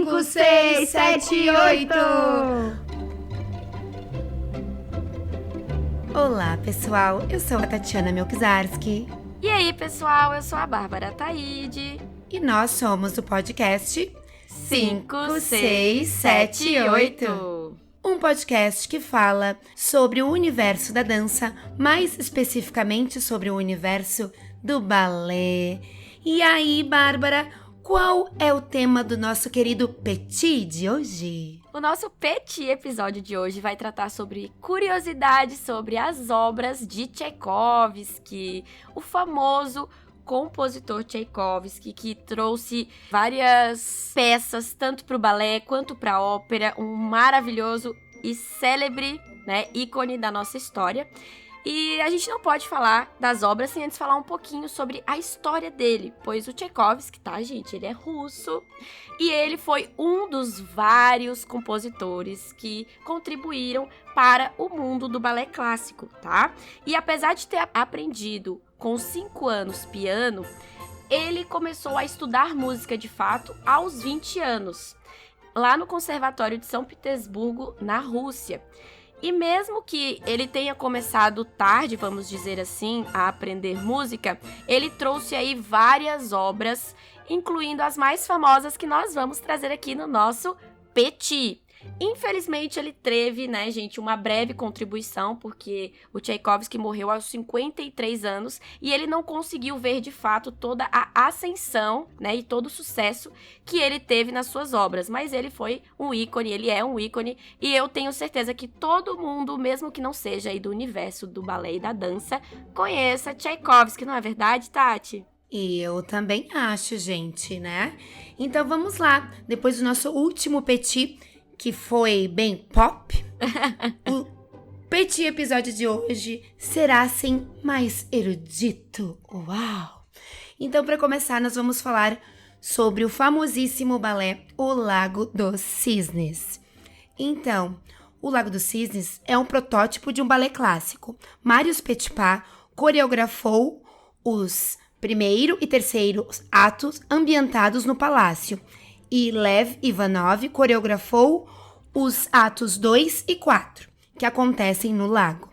5, 6, 7, 8. Olá, pessoal. Eu sou a Tatiana Melkizarski. E aí, pessoal, eu sou a Bárbara Taide. E nós somos do podcast 5, 6, 7, 8. Um podcast que fala sobre o universo da dança, mais especificamente sobre o universo do balé. E aí, Bárbara, qual é o tema do nosso querido Petit de hoje? O nosso Petit episódio de hoje vai tratar sobre curiosidades sobre as obras de Tchaikovsky, o famoso compositor Tchaikovsky, que trouxe várias peças, tanto para o balé quanto para a ópera, um maravilhoso e célebre, ícone da nossa história. E a gente não pode falar das obras sem antes falar um pouquinho sobre a história dele, pois o Tchaikovsky, tá, gente? Ele é russo e ele foi um dos vários compositores que contribuíram para o mundo do balé clássico, tá? E apesar de ter aprendido com 5 anos piano, ele começou a estudar música de fato aos 20 anos, lá no Conservatório de São Petersburgo, na Rússia. E mesmo que ele tenha começado tarde, vamos dizer assim, a aprender música, ele trouxe aí várias obras, incluindo as mais famosas que nós vamos trazer aqui no nosso Petit. Infelizmente, ele teve, gente, uma breve contribuição, porque o Tchaikovsky morreu aos 53 anos e ele não conseguiu ver, de fato, toda a ascensão, e todo o sucesso que ele teve nas suas obras. Mas ele foi um ícone, ele é um ícone, e eu tenho certeza que todo mundo, mesmo que não seja aí do universo do balé e da dança, conheça Tchaikovsky, não é verdade, Tati? E eu também acho, gente, Então vamos lá, depois do nosso último Petit, que foi bem pop, o Petit episódio de hoje será, assim, mais erudito. Uau! Então, para começar, nós vamos falar sobre o famosíssimo balé O Lago dos Cisnes. Então, O Lago dos Cisnes é um protótipo de um balé clássico. Marius Petipa coreografou os primeiro e terceiro atos ambientados no palácio, e Lev Ivanov coreografou os atos 2 e 4, que acontecem no lago.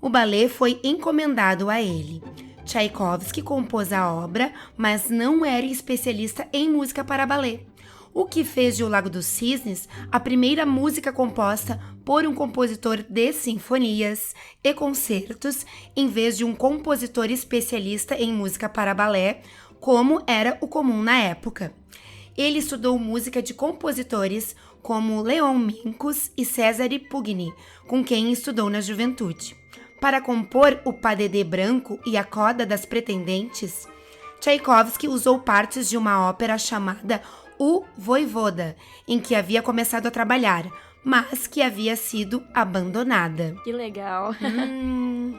O balé foi encomendado a ele. Tchaikovsky compôs a obra, mas não era especialista em música para balé, o que fez de O Lago dos Cisnes a primeira música composta por um compositor de sinfonias e concertos, em vez de um compositor especialista em música para balé, como era o comum na época. Ele estudou música de compositores como Leon Minkus e Cesare Pugni, com quem estudou na juventude. Para compor o Pas de Deux branco e a Coda das Pretendentes, Tchaikovsky usou partes de uma ópera chamada O Voivoda, em que havia começado a trabalhar, mas que havia sido abandonada. Que legal!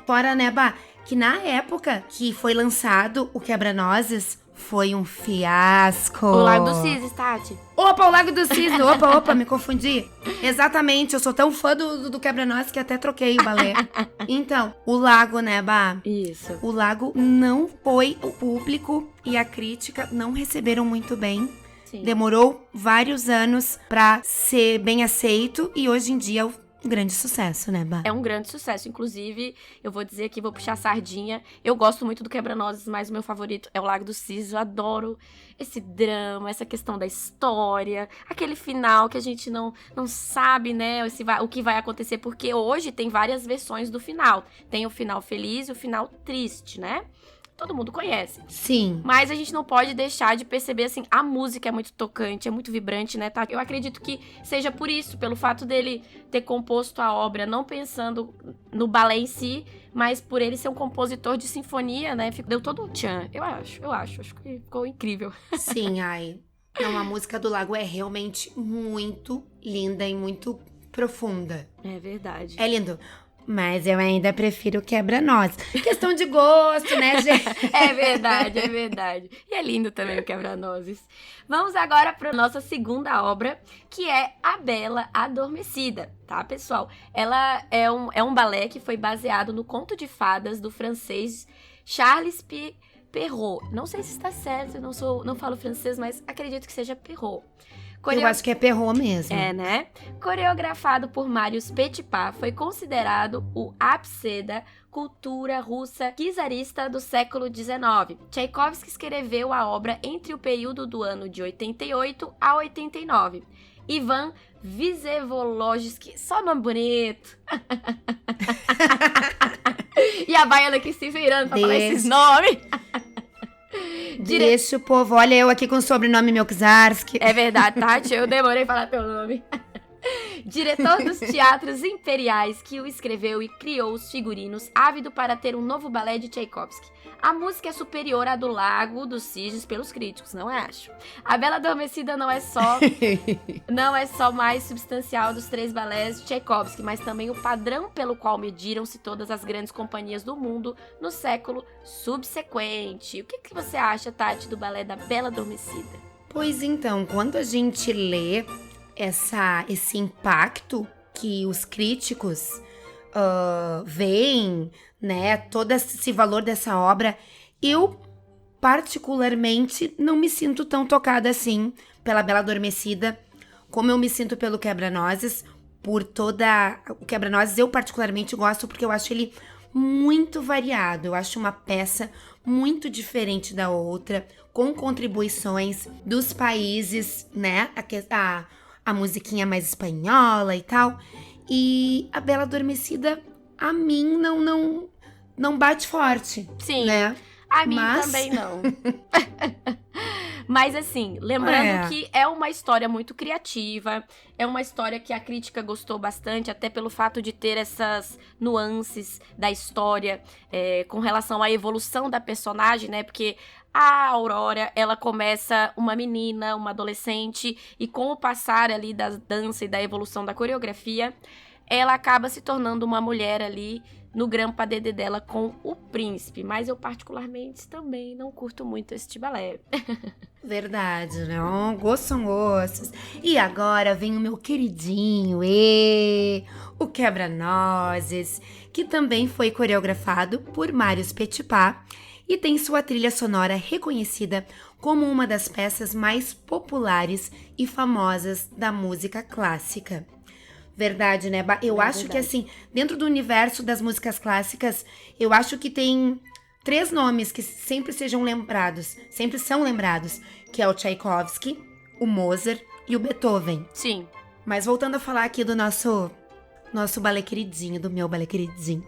Fora, Bah, que na época que foi lançado o Quebra-Nozes, foi um fiasco. O Lago dos Cisnes, Tati. Opa, o Lago dos Cisnes. Opa, me confundi. Exatamente, eu sou tão fã do Quebra-Nozes que até troquei o balé. Então, o Lago, Bah? Isso. O Lago não foi, o público e a crítica não receberam muito bem. Sim. Demorou vários anos pra ser bem aceito e hoje em dia é um grande sucesso, Bah? É um grande sucesso. Inclusive, eu vou dizer que vou puxar a sardinha. Eu gosto muito do Quebra-Nozes, mas o meu favorito é o Lago dos Cisnes. Eu adoro esse drama, essa questão da história, aquele final que a gente não sabe, o que vai acontecer, porque hoje tem várias versões do final. Tem o final feliz e o final triste, Todo mundo conhece. Sim. Mas a gente não pode deixar de perceber, assim, a música é muito tocante, é muito vibrante, tá? Eu acredito que seja por isso, pelo fato dele ter composto a obra não pensando no balé em si, mas por ele ser um compositor de sinfonia, deu todo um tchan. Eu acho que ficou incrível. Sim, Não, a música do Lago é realmente muito linda e muito profunda. É verdade. É lindo. Mas eu ainda prefiro Quebra-Nozes. Questão de gosto, gente? É verdade. E é lindo também o Quebra-Nozes. Vamos agora para nossa segunda obra, que é A Bela Adormecida, tá, pessoal? Ela é um balé que foi baseado no conto de fadas do francês Charles Perrault. Não sei se está certo, eu não falo francês, mas acredito que seja Perrault. Eu acho que é Perrault mesmo. É, né? Coreografado por Marius Petipa, foi considerado o ápice da cultura russa czarista do século XIX. Tchaikovsky escreveu a obra entre o período do ano de 88 a 89. Ivan Vsevolozhsky, só nome bonito. E a baiana aqui se virando pra falar esses nomes. Deixa o povo, olha eu aqui com o sobrenome Melczarski. É verdade, Tati, eu demorei a falar teu nome. Diretor dos teatros imperiais que o escreveu e criou os figurinos, ávido para ter um novo balé de Tchaikovsky. A música é superior à do Lago dos Cisnes pelos críticos, não acho? A Bela Adormecida não é só mais substancial dos 3 balés de Tchaikovsky, mas também o padrão pelo qual mediram-se todas as grandes companhias do mundo no século subsequente. O que você acha, Tati, do balé da Bela Adormecida? Pois então, quando a gente lê esse impacto que os críticos veem, né, todo esse valor dessa obra, eu particularmente não me sinto tão tocada assim pela Bela Adormecida como eu me sinto pelo Quebra-Nozes. O Quebra-Nozes eu particularmente gosto porque eu acho ele muito variado, eu acho uma peça muito diferente da outra, com contribuições dos países, né, a musiquinha mais espanhola e tal. E a Bela Adormecida, a mim, não bate forte. Sim, né? A mim também não. Mas assim, lembrando que é uma história muito criativa, é uma história que a crítica gostou bastante, até pelo fato de ter essas nuances da história com relação à evolução da personagem, né? Porque a Aurora, ela começa uma menina, uma adolescente, e com o passar ali da dança e da evolução da coreografia, ela acaba se tornando uma mulher ali no grampa dedê dela com o príncipe. Mas eu particularmente também não curto muito este balé. Verdade, né? Gostos são gostos. E agora vem o meu queridinho, o Quebra-Nozes, que também foi coreografado por Marius Petipa e tem sua trilha sonora reconhecida como uma das peças mais populares e famosas da música clássica. Verdade, né? Eu acho que, assim, dentro do universo das músicas clássicas, eu acho que tem 3 nomes que sempre são lembrados, que é o Tchaikovsky, o Mozart e o Beethoven. Sim. Mas voltando a falar aqui do nosso balé queridinho, do meu balé queridinho.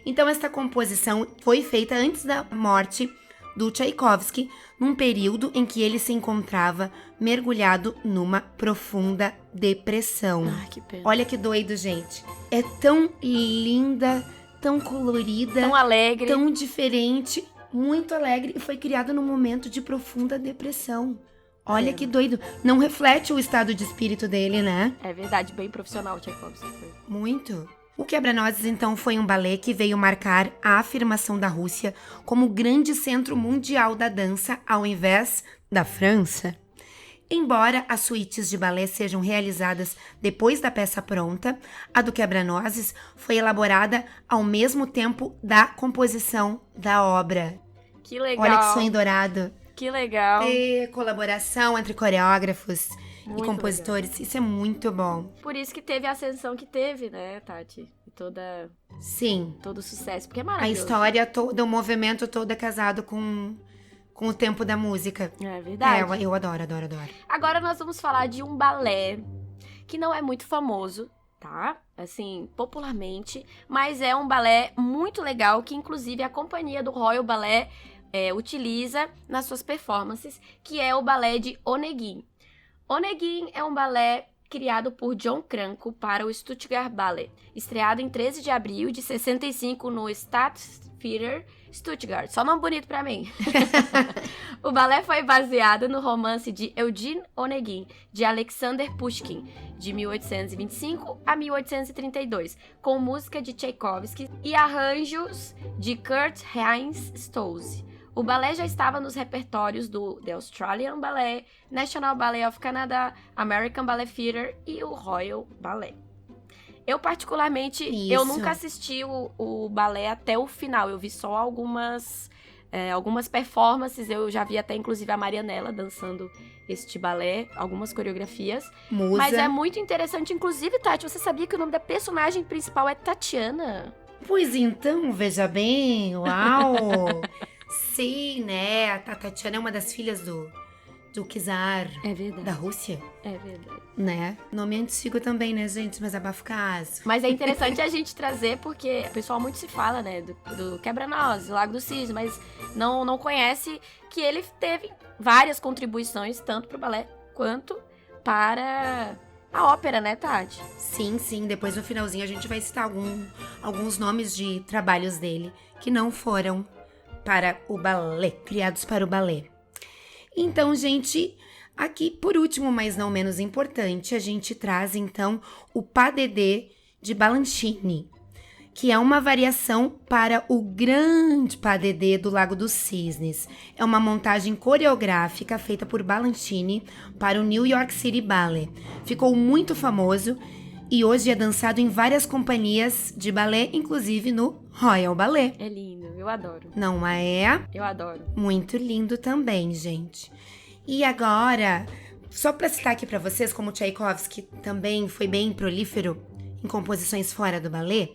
Então, esta composição foi feita antes da morte do Tchaikovsky, num período em que ele se encontrava mergulhado numa profunda depressão. Ai, que pena. Olha que doido, gente. É tão linda, tão colorida, tão alegre, tão diferente, muito alegre, e foi criado num momento de profunda depressão. Olha que doido. Não reflete o estado de espírito dele, né? É verdade, bem profissional o Tchaikovsky foi. Muito. O Quebra-Nozes, então, foi um balé que veio marcar a afirmação da Rússia como grande centro mundial da dança, ao invés da França. Embora as suítes de balé sejam realizadas depois da peça pronta, a do Quebra-Nozes foi elaborada ao mesmo tempo da composição da obra. Que legal. Olha que sonho dourado. Que legal. E colaboração entre coreógrafos muito e compositores, legal. Isso é muito bom. Por isso que teve a ascensão que teve, né, Tati? E Sim. todo o sucesso, porque é maravilhoso. A história toda, o movimento todo é casado com o tempo da música. É verdade. Eu adoro. Agora nós vamos falar de um balé que não é muito famoso, tá? Assim, popularmente, mas é um balé muito legal que, inclusive, a companhia do Royal Ballet utiliza nas suas performances, que é o balé de Onegin. Onegin é um balé criado por John Cranko para o Stuttgart Ballet, estreado em 13 de abril de 65 no Staatstheater Stuttgart. Só nome bonito pra mim. O balé foi baseado no romance de Eugene Onegin, de Alexander Pushkin, de 1825 a 1832, com música de Tchaikovsky e arranjos de Kurt Heinz Stolze. O balé já estava nos repertórios do The Australian Ballet, National Ballet of Canada, American Ballet Theatre e o Royal Ballet. Eu, particularmente, eu nunca assisti o balé até o final. Eu vi só algumas algumas performances, eu já vi até inclusive a Marianela dançando este balé, algumas coreografias. Musa. Mas é muito interessante, inclusive, Tati, você sabia que o nome da personagem principal é Tatiana? Pois então, veja bem, uau! Sim, né? A Tatiana é uma das filhas do czar É verdade. da Rússia, É verdade. né? Nome antigo também, né, gente? Mas abafa caso. Mas é interessante a gente trazer, porque o pessoal muito se fala, né, do Quebra-Nozes, do Lago do Cisne, mas não conhece que ele teve várias contribuições, tanto para o balé quanto para a ópera, né, Tati? Sim, sim. Depois no finalzinho a gente vai citar alguns nomes de trabalhos dele que não foram para o balé, criados para o balé. Então, gente, aqui por último, mas não menos importante, a gente traz então o pas de deux de Balanchine, que é uma variação para o grande pas de deux do Lago dos Cisnes. É uma montagem coreográfica feita por Balanchine para o New York City Ballet. Ficou muito famoso e hoje é dançado em várias companhias de balé, inclusive no Royal Ballet. É lindo, eu adoro. Não é? Eu adoro. Muito lindo também, gente. E agora, só para citar aqui para vocês, como Tchaikovsky também foi bem prolífero em composições fora do balé,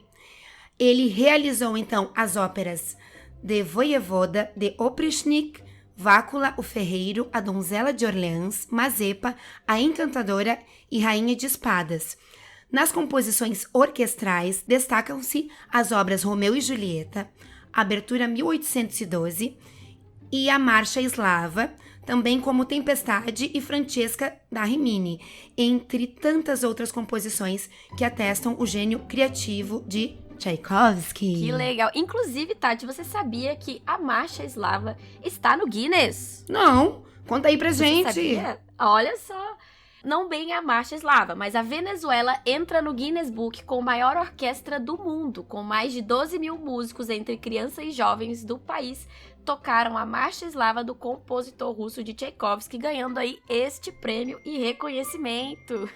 ele realizou então as óperas de Voyevoda, de Oprishnik, Vácula, o Ferreiro, A Donzela de Orleans, Mazepa, A Encantadora e Rainha de Espadas. Nas composições orquestrais, destacam-se as obras Romeu e Julieta, Abertura 1812 e a Marcha Eslava, também como Tempestade e Francesca da Rimini, entre tantas outras composições que atestam o gênio criativo de Tchaikovsky. Que legal. Inclusive, Tati, você sabia que a Marcha Eslava está no Guinness? Não, conta aí pra gente. Você sabia? Olha só. Não bem a Marcha Eslava, mas a Venezuela entra no Guinness Book com a maior orquestra do mundo, com mais de 12 mil músicos entre crianças e jovens do país, tocaram a Marcha Eslava do compositor russo de Tchaikovsky, ganhando aí este prêmio e reconhecimento.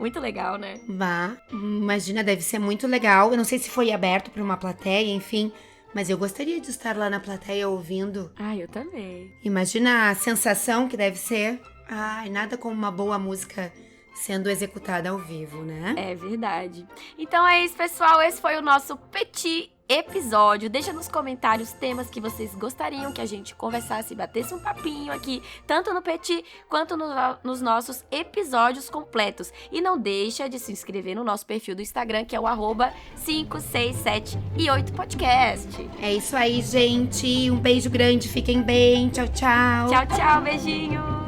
Muito legal, né? Vá, imagina, deve ser muito legal. Eu não sei se foi aberto para uma plateia, enfim, mas eu gostaria de estar lá na plateia ouvindo. Ah, eu também. Imagina a sensação que deve ser. Ai, nada como uma boa música sendo executada ao vivo, né? É verdade. Então é isso, pessoal. Esse foi o nosso Petit episódio. Deixa nos comentários temas que vocês gostariam que a gente conversasse, batesse um papinho aqui, tanto no Petit quanto nos nossos episódios completos. E não deixa de se inscrever no nosso perfil do Instagram, que é o @567e8podcast. É isso aí, gente. Um beijo grande. Fiquem bem. Tchau, tchau. Tchau, tchau. Beijinho.